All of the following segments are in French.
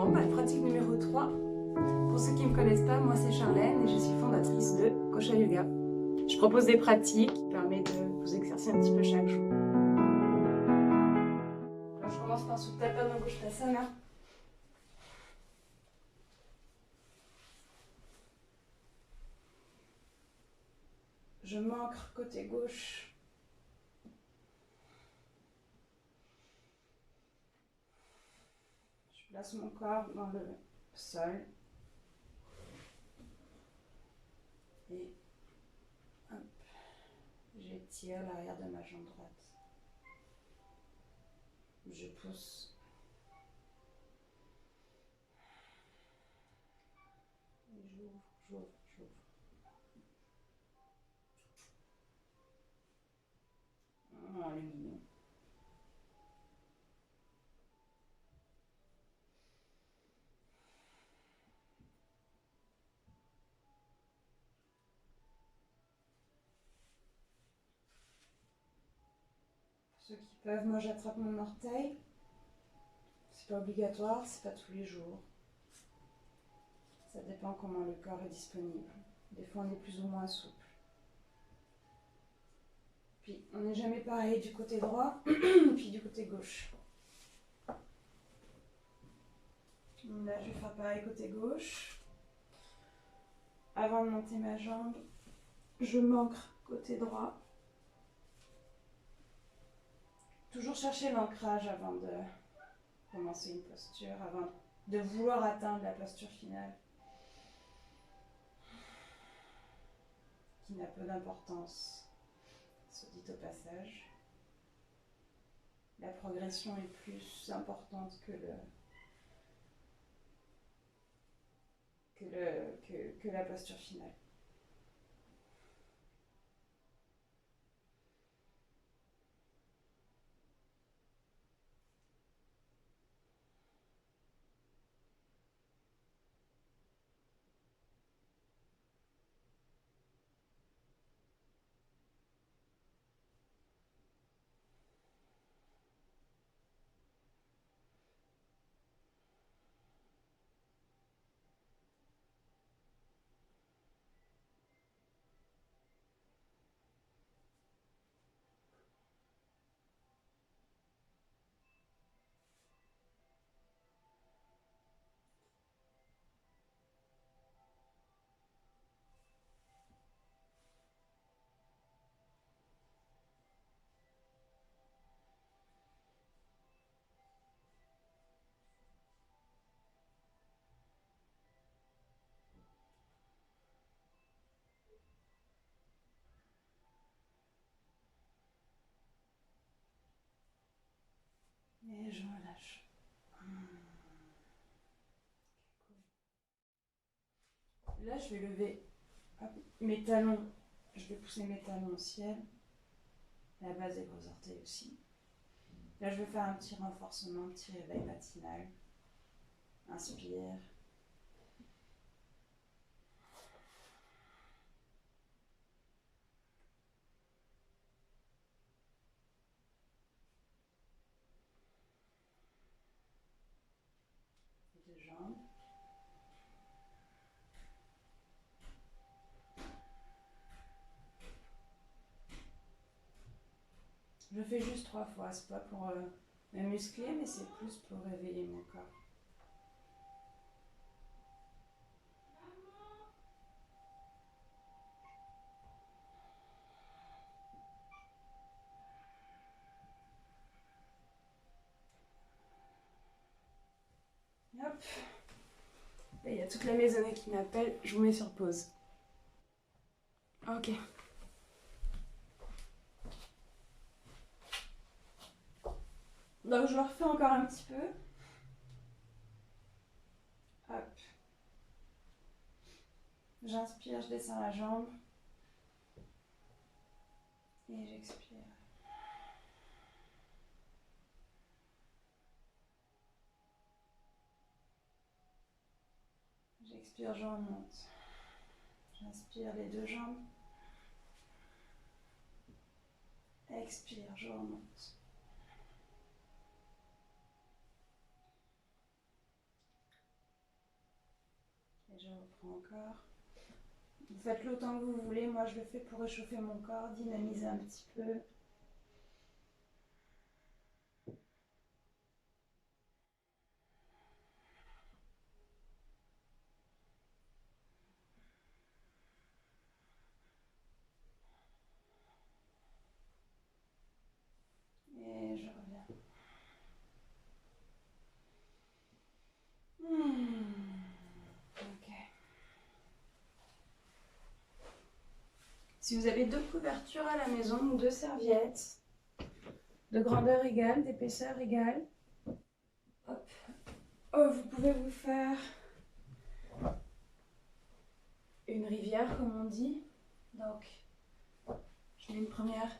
Bon, pratique numéro 3. Pour ceux qui ne me connaissent pas, moi c'est Charlène et je suis fondatrice de Kosha Yoga. Je propose des pratiques qui permettent de vous exercer un petit peu chaque jour. Alors, je commence par Supta Padma Gauchasana. Je m'ancre côté gauche. Je place mon corps dans le sol. Et hop, j'étire l'arrière de ma jambe droite. Je pousse. Et j'ouvre, j'ouvre, j'ouvre. Oh, le mignon. Pour ceux qui peuvent, moi j'attrape mon orteil. C'est pas obligatoire, c'est pas tous les jours. Ça dépend comment le corps est disponible. Des fois on est plus ou moins souple. Puis on n'est jamais pareil du côté droit, puis du côté gauche. Là je vais faire pareil côté gauche. Avant de monter ma jambe, je m'ancre côté droit. Toujours chercher l'ancrage avant de commencer une posture, avant de vouloir atteindre la posture finale, qui n'a peu d'importance, soit dit au passage. La progression est plus importante que la posture finale. Et je relâche. Là, je vais lever mes talons. Je vais pousser mes talons au ciel. La base des gros orteils aussi. Là, je vais faire un petit renforcement, un petit réveil matinal. Inspire. Les deux jambes. Je fais juste 3 fois, c'est pas pour me muscler, mais c'est plus pour réveiller mon corps. Hop. Là, il y a toute la maisonnée qui m'appelle, je vous mets sur pause. Ok. Donc je le refais encore un petit peu. Hop. J'inspire, je descends la jambe. Et j'expire. J'expire, je remonte. J'inspire les deux jambes. Expire, je remonte. Et je reprends encore. Vous faites l'autant que vous voulez. Moi, je le fais pour réchauffer mon corps, dynamiser un petit peu. Et je reviens. Ok. Si vous avez 2 couvertures à la maison, 2 serviettes, de grandeur égale, d'épaisseur égale, hop. Oh, vous pouvez vous faire une rivière, comme on dit. Donc, je mets une première.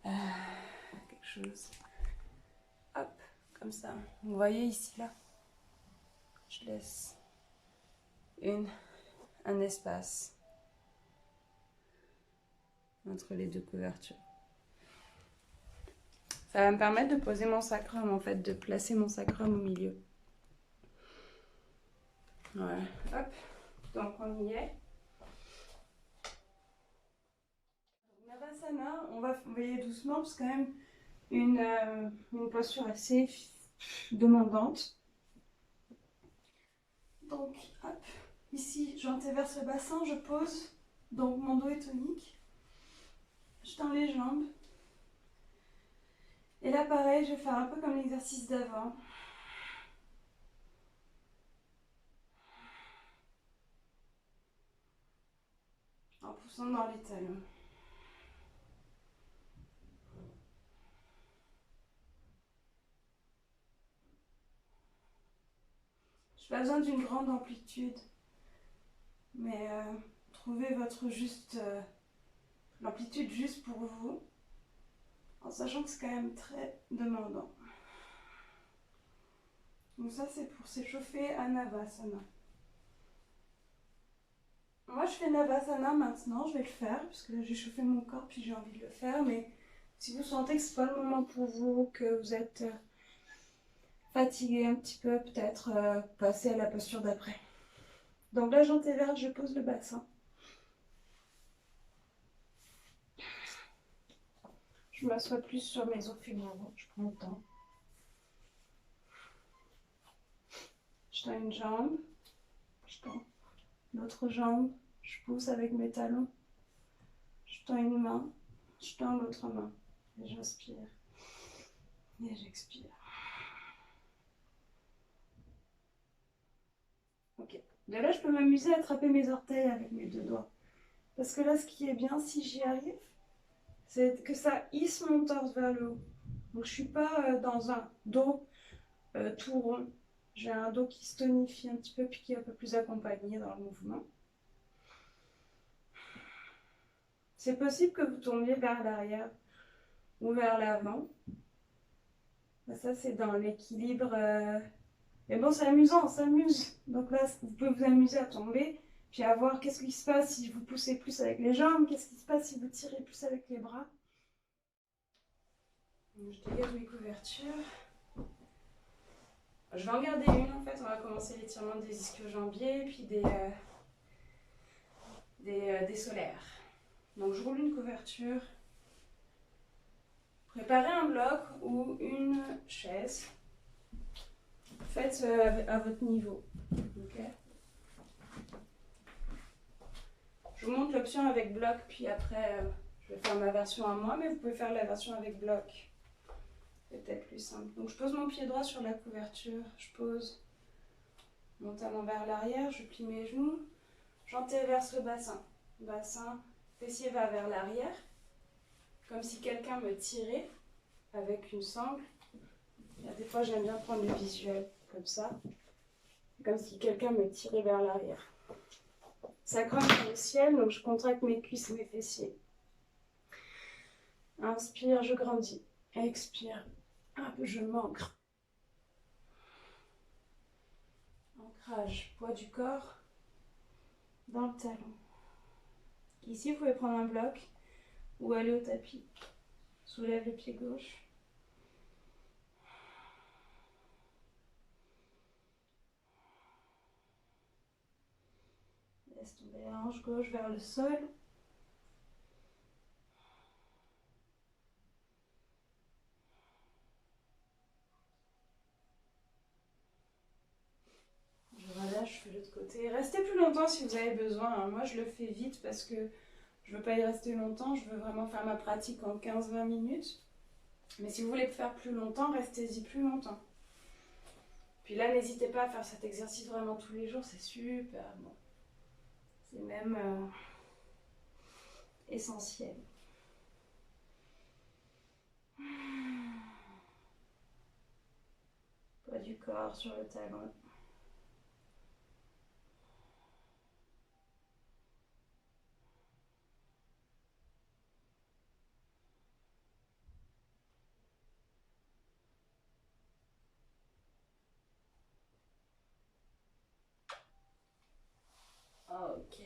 Quelque chose. Hop, comme ça. Vous voyez ici, là, je laisse un espace entre les 2 couvertures. Ça va me permettre de poser mon sacrum, en fait, de placer mon sacrum au milieu. Voilà, hop, donc on y est. Navasana, on va veiller doucement, parce que quand même une posture assez demandante. Donc, hop, ici, j'antéverse le bassin, je pose, donc mon dos est tonique. Je tends les jambes. Et là, pareil, je vais faire un peu comme l'exercice d'avant. En poussant dans les talons. Je n'ai pas besoin d'une grande amplitude, mais trouvez votre l'amplitude juste pour vous, en sachant que c'est quand même très demandant. Donc ça, c'est pour s'échauffer à Navasana. Moi, je fais Navasana maintenant, je vais le faire, parce que là, j'ai chauffé mon corps, puis j'ai envie de le faire, mais si vous sentez que ce n'est pas le moment pour vous, que vous êtes fatigué un petit peu, peut-être passer à la posture d'après. Donc là, j'antéverse, je pose le bassin. Je m'assois plus sur mes os fémoraux, je prends le temps. Je tends une jambe, je tends l'autre jambe, je pousse avec mes talons. Je tends une main, je tends l'autre main. Et j'inspire. Et j'expire. Ok. De là, je peux m'amuser à attraper mes orteils avec mes 2 doigts. Parce que là, ce qui est bien, si j'y arrive, c'est que ça hisse mon torse vers le haut. Donc, je ne suis pas dans un dos tout rond. J'ai un dos qui se tonifie un petit peu, puis qui est un peu plus accompagné dans le mouvement. C'est possible que vous tombiez vers l'arrière ou vers l'avant. Ça, c'est dans l'équilibre. Mais bon, c'est amusant, on s'amuse. Donc là, vous pouvez vous amuser à tomber, puis à voir qu'est-ce qui se passe si vous poussez plus avec les jambes, qu'est-ce qui se passe si vous tirez plus avec les bras. Donc, je dégage mes couvertures. Je vais en garder une en fait, on va commencer l'étirement des ischio-jambiers, puis des solaires. Donc je roule une couverture. Préparez un bloc ou une chaise. Faites à votre niveau. Okay. Je vous montre l'option avec bloc, puis après je vais faire ma version à moi, mais vous pouvez faire la version avec bloc. C'est peut-être plus simple. Donc je pose mon pied droit sur la couverture, je pose mon talon vers l'arrière, je plie mes genoux, j'antéverse le bassin. Bassin, fessier va vers l'arrière, comme si quelqu'un me tirait avec une sangle. Et des fois j'aime bien prendre le visuel comme ça, comme si quelqu'un me tirait vers l'arrière. Sacrum sur le ciel, donc je contracte mes cuisses et mes fessiers. Inspire, je grandis. Expire, hop, je m'ancre. Ancrage, poids du corps dans le talon. Ici, vous pouvez prendre un bloc ou aller au tapis. Soulève le pied gauche. Laisse tomber la hanche gauche vers le sol. Je relâche, je fais l'autre côté. Restez plus longtemps si vous avez besoin, hein. Moi, je le fais vite parce que je veux pas y rester longtemps. Je veux vraiment faire ma pratique en 15-20 minutes. Mais si vous voulez faire plus longtemps, restez-y plus longtemps. Puis là, n'hésitez pas à faire cet exercice vraiment tous les jours, c'est super bon. C'est même essentiel. Poids du corps sur le talon. Ok.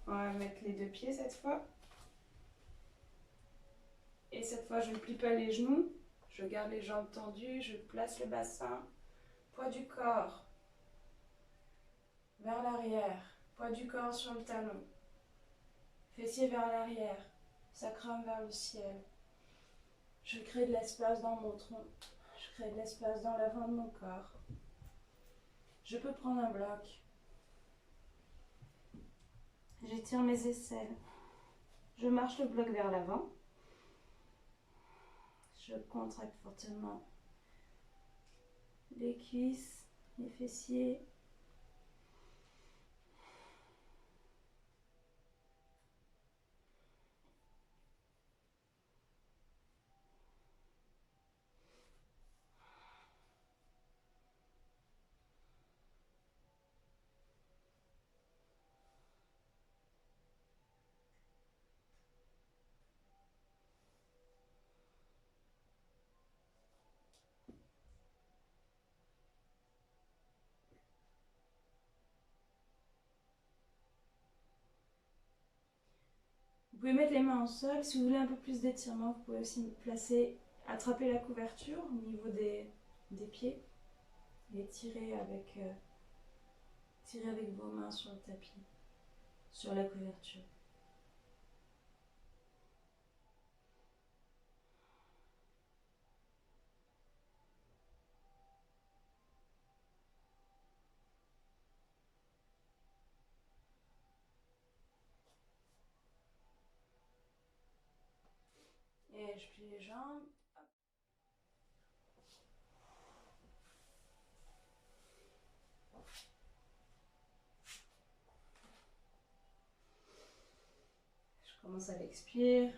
On va mettre les deux pieds cette fois. Et cette fois, je ne plie pas les genoux. Je garde les jambes tendues. Je place le bassin. Poids du corps vers l'arrière. Poids du corps sur le talon. Fessier vers l'arrière. Sacrum vers le ciel. Je crée de l'espace dans mon tronc. Je crée de l'espace dans l'avant de mon corps. Je peux prendre un bloc. J'étire mes aisselles. Je marche le bloc vers l'avant. Je contracte fortement les cuisses, les fessiers. Vous pouvez mettre les mains au sol. Si vous voulez un peu plus d'étirement, vous pouvez aussi placer, attraper la couverture au niveau des pieds et tirer avec vos mains sur le tapis, sur la couverture. Et je plie les jambes. Je commence à l'expire.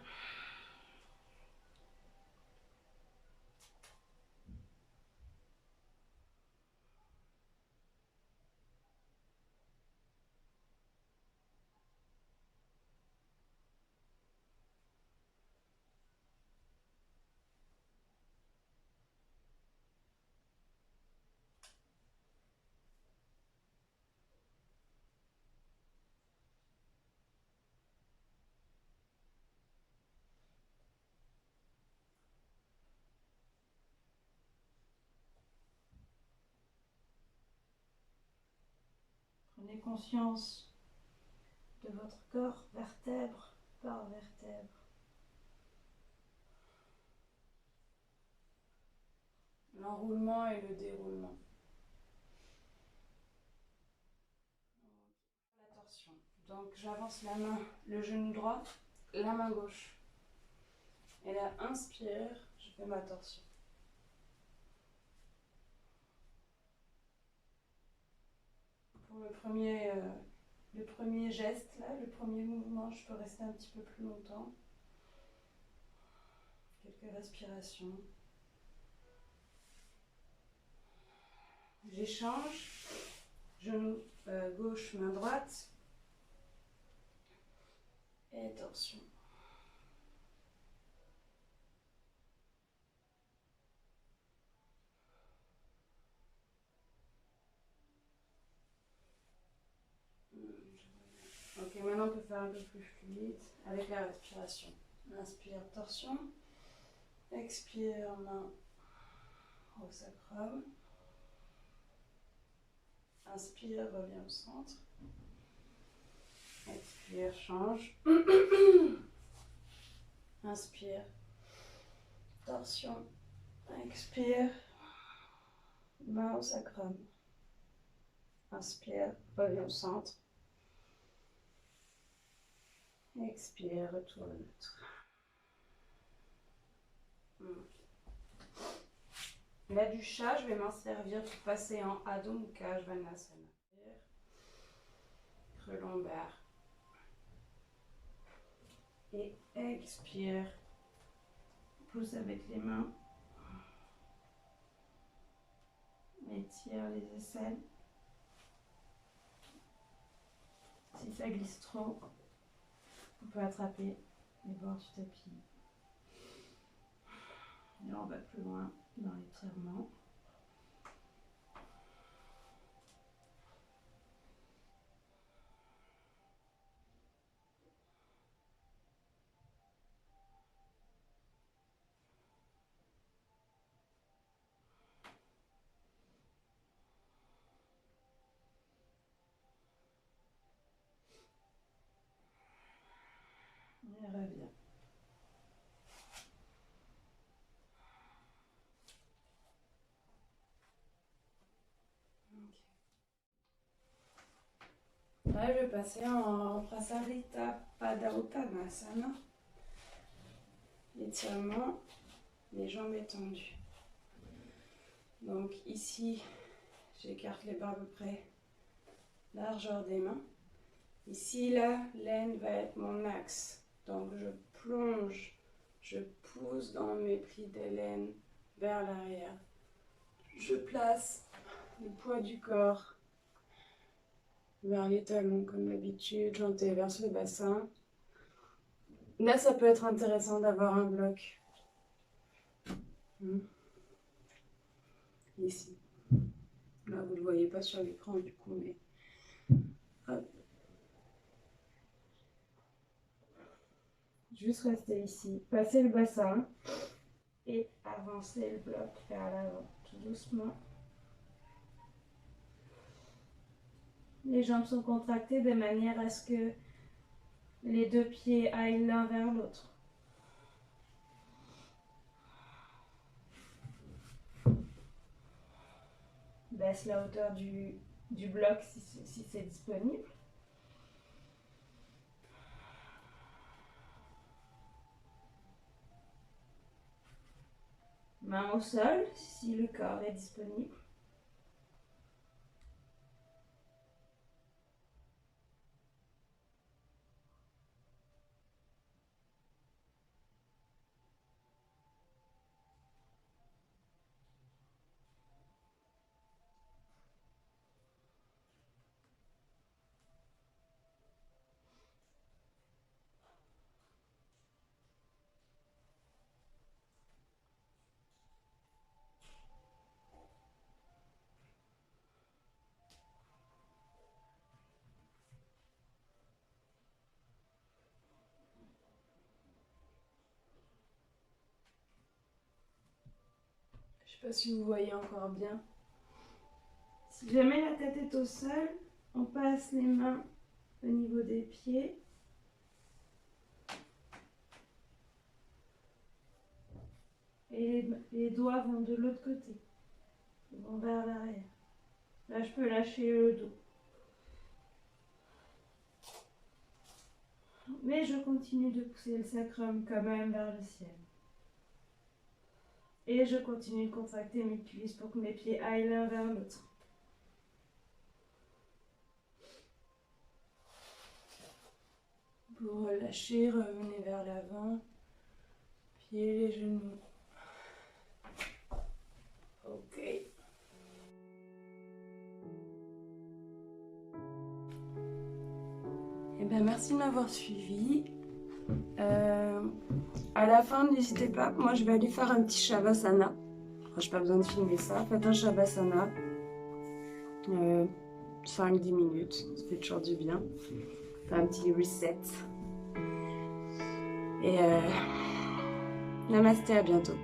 Prenez conscience de votre corps, vertèbre par vertèbre. L'enroulement et le déroulement. La torsion. Donc j'avance la main, le genou droit, la main gauche. Et là, inspire, je fais ma torsion. Pour le premier geste, là, le premier mouvement, je peux rester un petit peu plus longtemps. Quelques respirations. J'échange. Genou gauche, main droite. Et torsion. Ok, maintenant on peut faire un peu plus fluide avec la respiration. Inspire, torsion. Expire, main au sacrum. Inspire, reviens au centre. Expire, change. Inspire. Torsion. Expire. Main au sacrum. Inspire, reviens au centre. Expire, retour neutre. Là du chat, je vais m'en servir pour passer en Adho Mukha Svanasana. Creux lombaire. Et expire. Pousse avec les mains. Étire les aisselles. Si ça glisse trop, on peut attraper les bords du tapis. Et là, on va plus loin dans l'étirement. Et revient. Là, je vais passer en Prasarita Padautanasana. L'étirement, les jambes étendues. Donc ici, j'écarte les bras à peu près largeur des mains. Ici, là, l'aine va être mon axe. Donc je plonge, je pousse dans mes plis d'aine vers l'arrière. Je place le poids du corps vers les talons comme d'habitude, j'antéverse le bassin. Là, ça peut être intéressant d'avoir un bloc. Ici. Là, vous ne le voyez pas sur l'écran du coup, mais... Hop. Juste rester ici, passer le bassin et avancer le bloc vers l'avant, tout doucement. Les jambes sont contractées de manière à ce que les deux pieds aillent l'un vers l'autre. Baisse la hauteur du bloc si c'est disponible. Main au sol si le corps est disponible. Je ne sais pas si vous voyez encore bien. Si jamais la tête est au sol, on passe les mains au niveau des pieds. Et les doigts vont de l'autre côté. Ils vont vers l'arrière. Là, je peux lâcher le dos. Mais je continue de pousser le sacrum quand même vers le ciel. Et je continue de contracter mes cuisses pour que mes pieds aillent l'un vers l'autre. Pour relâcher, revenez vers l'avant. Pieds, les genoux. Ok. Eh bien, merci de m'avoir suivi. À la fin, n'hésitez pas. Moi, je vais aller faire un petit Shavasana. Je n'ai pas besoin de filmer ça. Faites un Shavasana. 5-10 minutes. Ça fait toujours du bien. Faire un petit reset. Et namasté, à bientôt.